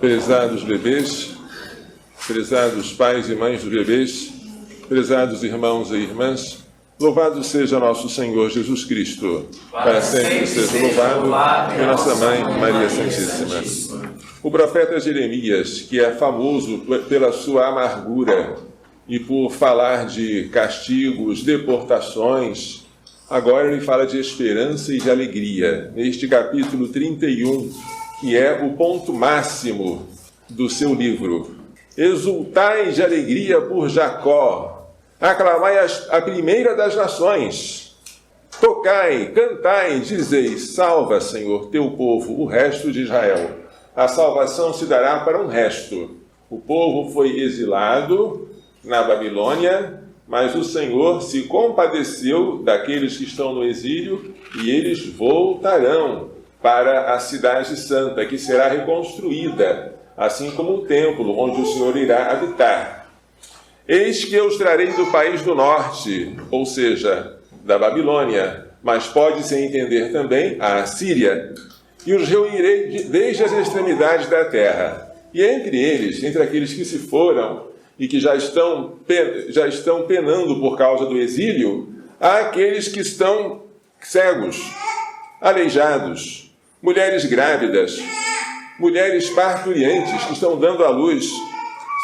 Prezados bebês, prezados pais e mães dos bebês, prezados irmãos e irmãs, louvado seja nosso Senhor Jesus Cristo, para sempre seja louvado, e nossa Mãe Maria Santíssima. O profeta Jeremias, que é famoso pela sua amargura e por falar de castigos, deportações, agora ele fala de esperança e de alegria, neste capítulo 31, que é o ponto máximo do seu livro. Exultai de alegria por Jacó, aclamai a primeira das nações, tocai, cantai, dizeis, salva, Senhor, teu povo, o resto de Israel. A salvação se dará para um resto. O povo foi exilado na Babilônia, mas o Senhor se compadeceu daqueles que estão no exílio e eles voltarão para a cidade santa, que será reconstruída, assim como o templo onde o Senhor irá habitar. Eis que eu os trarei do país do norte, ou seja, da Babilônia, mas pode-se entender também a Assíria, e os reunirei desde as extremidades da terra. E entre eles, entre aqueles que se foram e que já estão penando por causa do exílio, há aqueles que estão cegos, aleijados, mulheres grávidas, mulheres parturientes que estão dando à luz,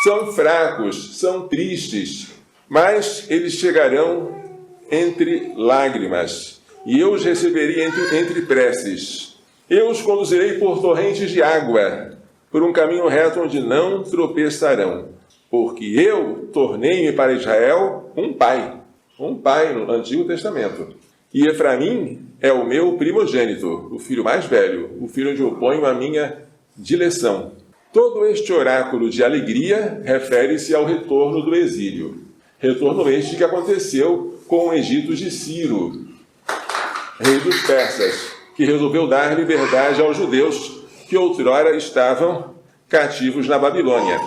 são fracos, são tristes, mas eles chegarão entre lágrimas, e eu os receberei entre preces. Eu os conduzirei por torrentes de água, por um caminho reto onde não tropeçarão, porque eu tornei-me para Israel um pai no Antigo Testamento. E Efraim é o meu primogênito, o filho mais velho, o filho onde eu ponho a minha dileção. Todo este oráculo de alegria refere-se ao retorno do exílio. Retorno este que aconteceu com o Egito de Ciro, rei dos persas, que resolveu dar liberdade aos judeus que outrora estavam cativos na Babilônia.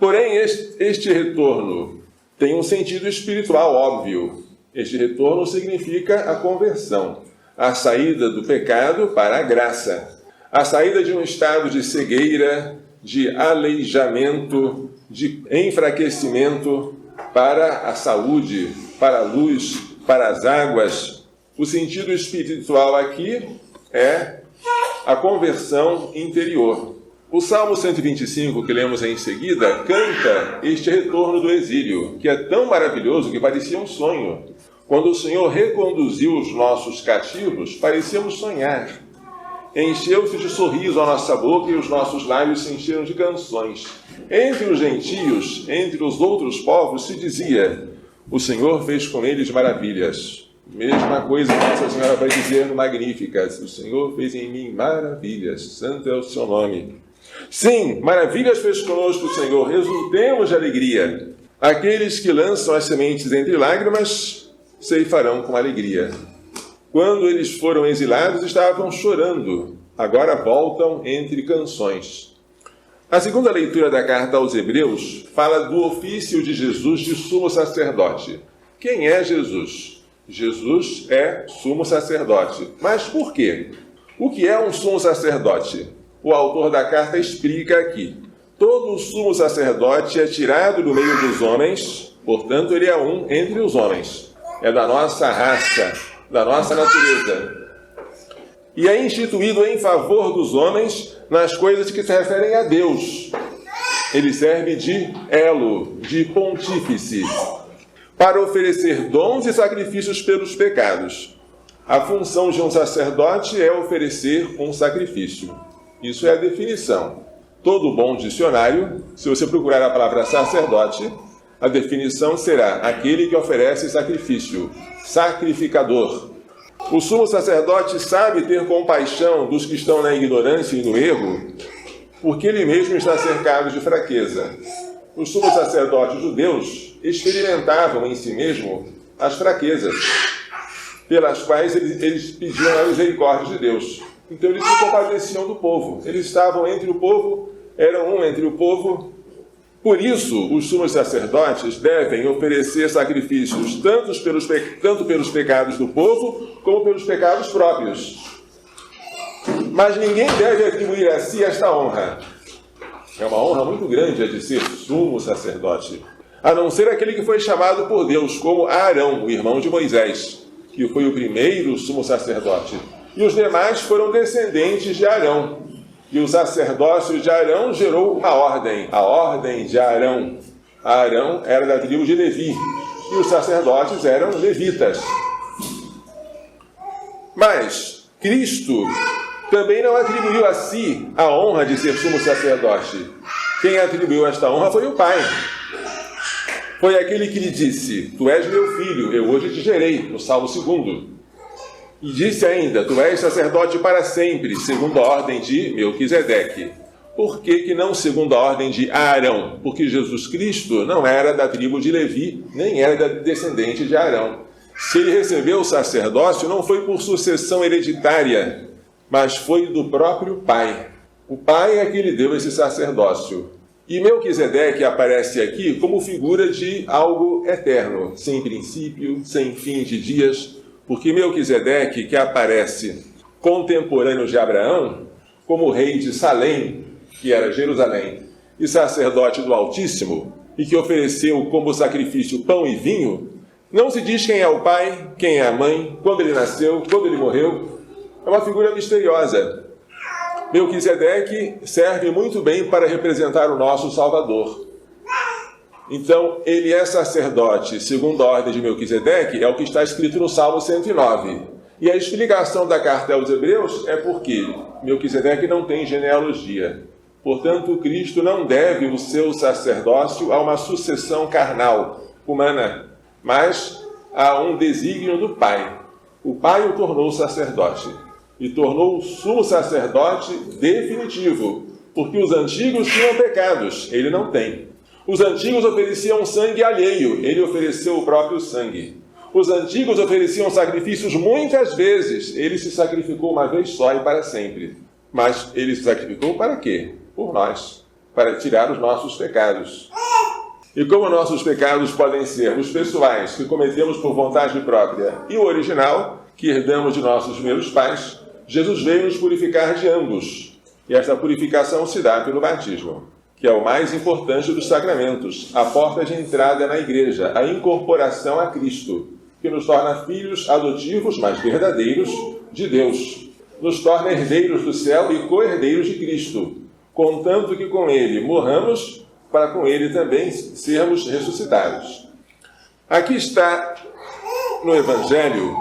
Porém, este retorno tem um sentido espiritual óbvio. Este retorno significa a conversão, a saída do pecado para a graça, a saída de um estado de cegueira, de aleijamento, de enfraquecimento para a saúde, para a luz, para as águas. O sentido espiritual aqui é a conversão interior. O Salmo 125, que lemos em seguida, canta este retorno do exílio, que é tão maravilhoso que parecia um sonho. Quando o Senhor reconduziu os nossos cativos, parecíamos sonhar. Encheu-se de sorriso a nossa boca e os nossos lábios se encheram de canções. Entre os gentios, entre os outros povos, se dizia: o Senhor fez com eles maravilhas. Mesma coisa que Nossa Senhora vai dizer no Magníficas: o Senhor fez em mim maravilhas, santo é o seu nome. Sim, maravilhas fez conosco o Senhor, exultemos de alegria. Aqueles que lançam as sementes entre lágrimas ceifarão com alegria. Quando eles foram exilados, estavam chorando, agora voltam entre canções. A segunda leitura da carta aos Hebreus fala do ofício de Jesus de sumo sacerdote. Quem é Jesus? Jesus é sumo sacerdote. Mas por quê? O que é um sumo sacerdote? O autor da carta explica aqui. Todo sumo sacerdote é tirado do meio dos homens, portanto ele é um entre os homens. É da nossa raça, da nossa natureza. E é instituído em favor dos homens nas coisas que se referem a Deus. Ele serve de elo, de pontífice, para oferecer dons e sacrifícios pelos pecados. A função de um sacerdote é oferecer um sacrifício. Isso é a definição. Todo bom dicionário, se você procurar a palavra sacerdote, a definição será aquele que oferece sacrifício, sacrificador. O sumo sacerdote sabe ter compaixão dos que estão na ignorância e no erro, porque ele mesmo está cercado de fraqueza. Os sumos sacerdotes judeus experimentavam em si mesmo as fraquezas, pelas quais eles pediam a misericórdia de Deus. Então eles se compadeciam do povo. Eles estavam entre o povo, eram um entre o povo. Por isso, os sumos sacerdotes devem oferecer sacrifícios tanto pelos pecados do povo, como pelos pecados próprios. Mas ninguém deve atribuir a si esta honra. É uma honra muito grande a de ser sumo sacerdote. A não ser aquele que foi chamado por Deus, como Arão, o irmão de Moisés, que foi o primeiro sumo sacerdote. E os demais foram descendentes de Arão. E o sacerdócio de Arão gerou uma ordem, a ordem de Arão. Arão era da tribo de Levi, e os sacerdotes eram levitas. Mas Cristo também não atribuiu a si a honra de ser sumo sacerdote. Quem atribuiu esta honra foi o Pai. Foi aquele que lhe disse: tu és meu filho, eu hoje te gerei, no Salmo 2. E disse ainda: tu és sacerdote para sempre, segundo a ordem de Melquisedeque. Por que não segundo a ordem de Arão? Porque Jesus Cristo não era da tribo de Levi, nem era descendente de Arão. Se ele recebeu o sacerdócio, não foi por sucessão hereditária, mas foi do próprio Pai. O Pai é que lhe deu esse sacerdócio. E Melquisedeque aparece aqui como figura de algo eterno, sem princípio, sem fim de dias, porque Melquisedeque, que aparece contemporâneo de Abraão, como rei de Salém, que era Jerusalém, e sacerdote do Altíssimo, e que ofereceu como sacrifício pão e vinho, não se diz quem é o pai, quem é a mãe, quando ele nasceu, quando ele morreu. É uma figura misteriosa. Melquisedeque serve muito bem para representar o nosso Salvador. Então, ele é sacerdote, segundo a ordem de Melquisedeque, é o que está escrito no Salmo 109. E a explicação da carta aos Hebreus é porque Melquisedeque não tem genealogia. Portanto, Cristo não deve o seu sacerdócio a uma sucessão carnal, humana, mas a um desígnio do Pai. O Pai o tornou sacerdote. E tornou o sumo sacerdote definitivo, porque os antigos tinham pecados, ele não tem. Os antigos ofereciam sangue alheio, ele ofereceu o próprio sangue. Os antigos ofereciam sacrifícios muitas vezes, ele se sacrificou uma vez só e para sempre. Mas ele se sacrificou para quê? Por nós, para tirar os nossos pecados. E como nossos pecados podem ser os pessoais, que cometemos por vontade própria, e o original, que herdamos de nossos primeiros pais, Jesus veio nos purificar de ambos. E esta purificação se dá pelo batismo, que é o mais importante dos sacramentos, a porta de entrada na igreja, a incorporação a Cristo, que nos torna filhos adotivos, mas verdadeiros, de Deus. Nos torna herdeiros do céu e co-herdeiros de Cristo, contanto que com ele morramos, para com ele também sermos ressuscitados. Aqui está no Evangelho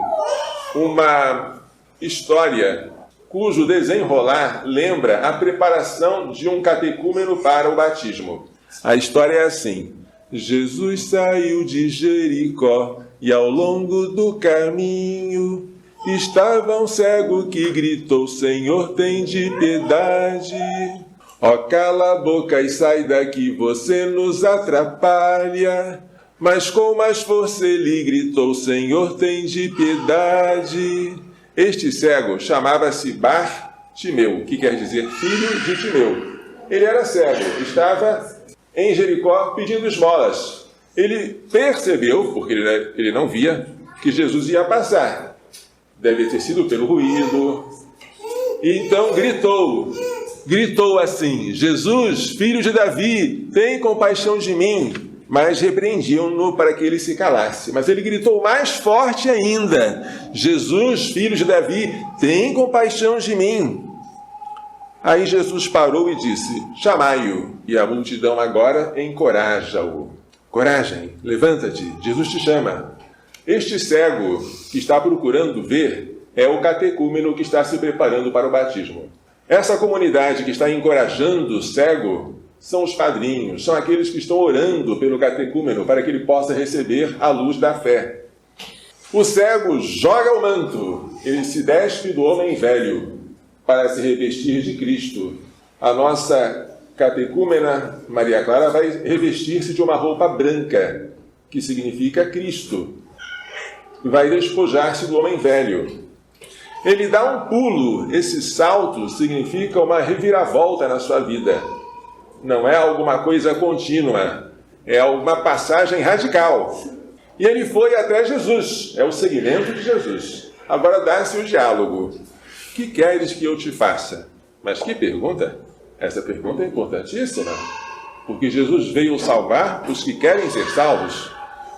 uma história cujo desenrolar lembra a preparação de um catecúmeno para o batismo. A história é assim: Jesus saiu de Jericó e ao longo do caminho estava um cego que gritou: Senhor, tende piedade. Ó, cala a boca e sai daqui, você nos atrapalha. Mas com mais força ele gritou: Senhor, tende piedade. Este cego chamava-se Bartimeu, que quer dizer filho de Timeu. Ele era cego, estava em Jericó pedindo esmolas. Ele percebeu, porque ele não via, que Jesus ia passar. Deve ter sido pelo ruído. E então gritou assim: Jesus, filho de Davi, tem compaixão de mim. Mas repreendiam-no para que ele se calasse. Mas ele gritou mais forte ainda: Jesus, filho de Davi, tem compaixão de mim. Aí Jesus parou e disse: chamai-o. E a multidão agora encoraja-o. Coragem, levanta-te, Jesus te chama. Este cego que está procurando ver é o catecúmeno que está se preparando para o batismo. Essa comunidade que está encorajando o cego são os padrinhos, são aqueles que estão orando pelo catecúmeno para que ele possa receber a luz da fé. O cego joga o manto, ele se despe do homem velho para se revestir de Cristo. A nossa catecúmena, Maria Clara, vai revestir-se de uma roupa branca, que significa Cristo, e vai despojar-se do homem velho. Ele dá um pulo, esse salto significa uma reviravolta na sua vida. Não é alguma coisa contínua, é uma passagem radical. E ele foi até Jesus, é o seguimento de Jesus. Agora dá-se o diálogo. Que queres que eu te faça? Mas que pergunta? Essa pergunta é importantíssima, porque Jesus veio salvar os que querem ser salvos,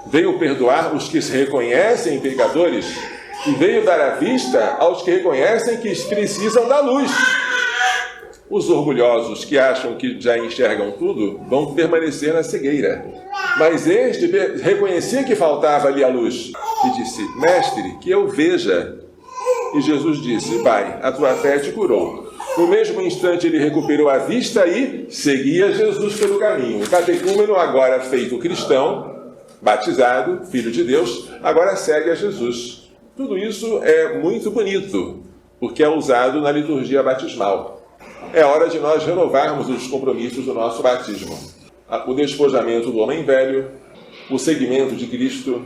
veio perdoar os que se reconhecem pecadores e veio dar a vista aos que reconhecem que precisam da luz. Os orgulhosos que acham que já enxergam tudo vão permanecer na cegueira. Mas este reconhecia que faltava ali a luz e disse: Mestre, que eu veja. E Jesus disse: Vai, a tua fé te curou. No mesmo instante ele recuperou a vista e seguia Jesus pelo caminho. O catecúmeno, agora feito cristão, batizado, filho de Deus, agora segue a Jesus. Tudo isso é muito bonito, porque é usado na liturgia batismal. É hora de nós renovarmos os compromissos do nosso batismo. O despojamento do homem velho, o seguimento de Cristo,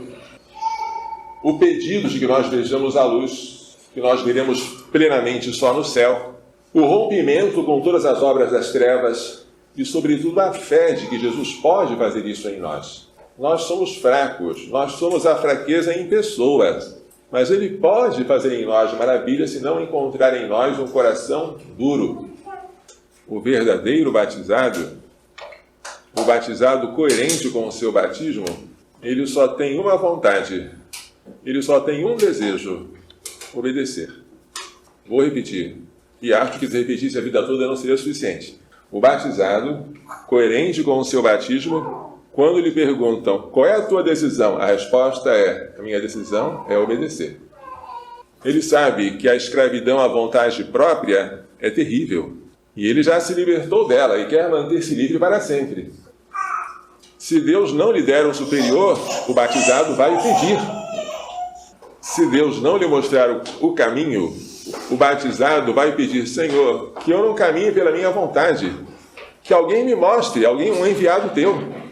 o pedido de que nós vejamos a luz, que nós veremos plenamente só no céu, o rompimento com todas as obras das trevas e, sobretudo, a fé de que Jesus pode fazer isso em nós. Nós somos fracos, nós somos a fraqueza em pessoas, mas Ele pode fazer em nós maravilhas se não encontrar em nós um coração duro. O verdadeiro batizado, o batizado coerente com o seu batismo, ele só tem uma vontade, ele só tem um desejo: obedecer. Vou repetir, e acho que se repetisse a vida toda não seria suficiente. O batizado, coerente com o seu batismo, quando lhe perguntam qual é a tua decisão, a resposta é: a minha decisão é obedecer. Ele sabe que a escravidão à vontade própria é terrível, e ele já se libertou dela e quer manter-se livre para sempre. Se Deus não lhe der um superior, o batizado vai pedir. Se Deus não lhe mostrar o caminho, o batizado vai pedir: Senhor, que eu não caminhe pela minha vontade, que alguém me mostre, um enviado teu.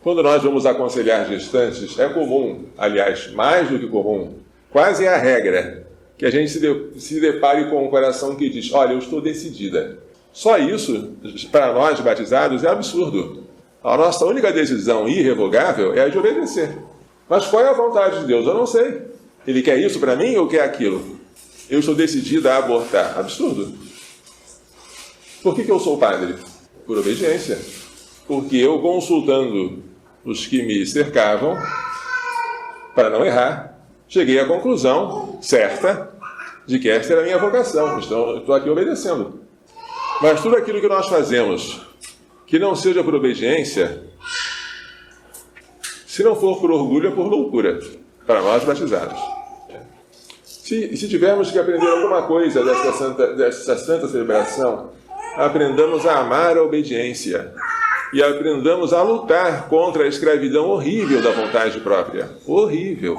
Quando nós vamos aconselhar gestantes, é comum, aliás, mais do que comum, quase é a regra, que a gente se depare com um coração que diz: olha, eu estou decidida. Só isso, para nós batizados, é absurdo. A nossa única decisão irrevogável é a de obedecer. Mas qual é a vontade de Deus? Eu não sei. Ele quer isso para mim ou quer aquilo? Eu estou decidida a abortar. Absurdo. Por que eu sou padre? Por obediência. Porque eu, consultando os que me cercavam, para não errar, cheguei à conclusão certa de que esta era a minha vocação. Então, eu estou aqui obedecendo. Mas tudo aquilo que nós fazemos, que não seja por obediência, se não for por orgulho, é por loucura, para nós batizados. Se tivermos que aprender alguma coisa dessa santa celebração, aprendamos a amar a obediência e aprendamos a lutar contra a escravidão horrível da vontade própria. Horrível.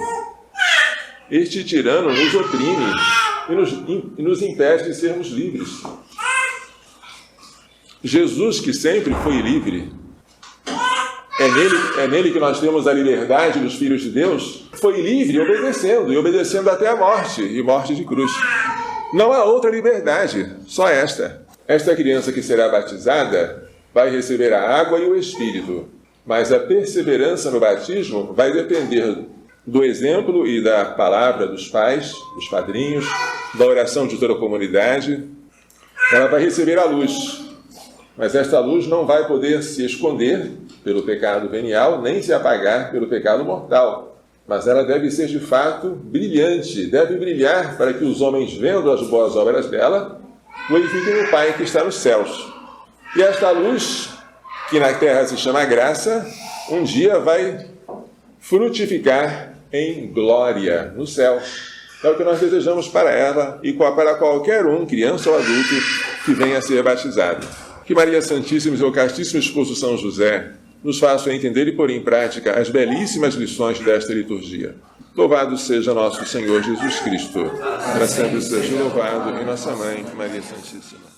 Este tirano nos oprime e nos impede de sermos livres. Jesus, que sempre foi livre, é nele que nós temos a liberdade dos filhos de Deus, foi livre e obedecendo até a morte, e morte de cruz. Não há outra liberdade, só esta. Esta criança que será batizada vai receber a água e o Espírito, mas a perseverança no batismo vai depender do exemplo e da palavra dos pais, dos padrinhos, da oração de toda a comunidade. Ela vai receber a luz, mas esta luz não vai poder se esconder pelo pecado venial, nem se apagar pelo pecado mortal. Mas ela deve ser, de fato, brilhante, deve brilhar para que os homens, vendo as boas obras dela, glorifiquem o Pai que está nos céus. E esta luz, que na terra se chama graça, um dia vai frutificar em glória no céu. É o que nós desejamos para ela e para qualquer um, criança ou adulto, que venha a ser batizado. Que Maria Santíssima e seu castíssimo esposo São José nos façam entender e pôr em prática as belíssimas lições desta liturgia. Louvado seja nosso Senhor Jesus Cristo. Para sempre seja louvado, e nossa Mãe, Maria Santíssima.